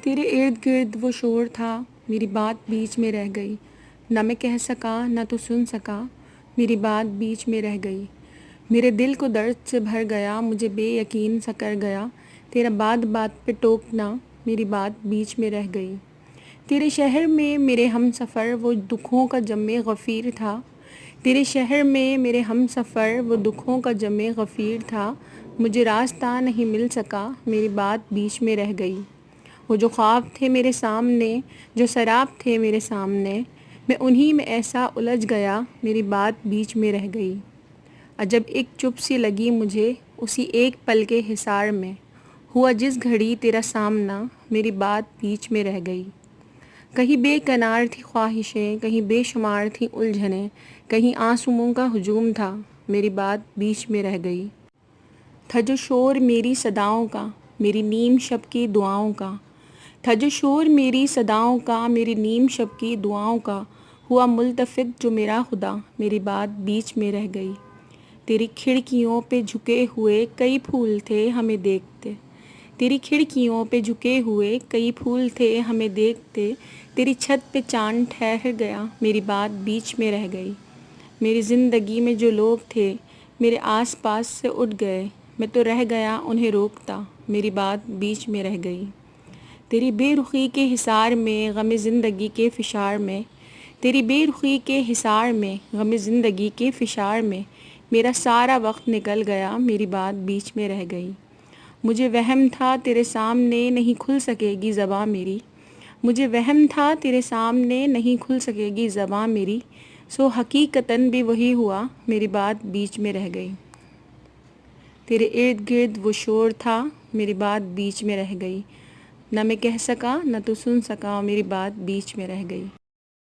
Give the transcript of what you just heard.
تیرے ارد گرد وہ شور تھا، میری بات بیچ میں رہ گئی، نہ میں کہہ سکا نہ تو سن سکا، میری بات بیچ میں رہ گئی۔ میرے دل کو درد سے بھر گیا، مجھے بے یقین سا کر گیا، تیرا بات بات پہ ٹوکنا، میری بات بیچ میں رہ گئی۔ تیرے شہر میں میرے ہم سفر وہ دکھوں کا جمع غفیر تھا، تیرے شہر میں میرے ہم سفر وہ دکھوں کا جمع غفیر تھا، مجھے راستہ نہیں مل سکا، میری بات بیچ میں رہ گئی۔ وہ جو خواب تھے میرے سامنے، جو سراب تھے میرے سامنے، میں انہی میں ایسا الجھ گیا، میری بات بیچ میں رہ گئی۔ عجب ایک چپ سی لگی مجھے اسی ایک پل کے حصار میں، ہوا جس گھڑی تیرا سامنا، میری بات بیچ میں رہ گئی۔ کہیں بے کنار تھی خواہشیں، کہیں بے شمار تھیں الجھنیں، کہیں آنسوؤں کا ہجوم تھا، میری بات بیچ میں رہ گئی۔ تھا جو شور میری صداؤں کا، میری نیم شب کی دعاؤں کا، تھا جو شور میری صداؤں کا، میری نیم شب کی دعاؤں کا، ہوا ملتفت جو میرا خدا، میری بات بیچ میں رہ گئی۔ تیری کھڑکیوں پہ جھکے ہوئے کئی پھول تھے ہمیں دیکھتے، تیری کھڑکیوں پہ جھکے ہوئے کئی پھول تھے ہمیں دیکھتے، تیری چھت پہ چاند ٹھہر گیا، میری بات بیچ میں رہ گئی۔ میری زندگی میں جو لوگ تھے میرے آس پاس سے اٹھ گئے، میں تو رہ گیا انہیں روکتا، میری بات بیچ میں رہ گئی۔ تیری بے رخی کے حصار میں غم زندگی کے فشار میں، تیری بے رخی کے حصار میں غم زندگی کے فشار میں، میرا سارا وقت نکل گیا، میری بات بیچ میں رہ گئی۔ مجھے وہم تھا تیرے سامنے نہیں کھل سکے گی زباں میری، مجھے وہم تھا تیرے سامنے نہیں کھل سکے گی زباں میری، سو حقیقتاً بھی وہی ہوا، میری بات بیچ میں رہ گئی۔ تیرے ارد گرد وہ شور تھا، میری بات بیچ میں رہ گئی، نہ میں کہہ سکا نہ تو سن سکا، میری بات بیچ میں رہ گئی۔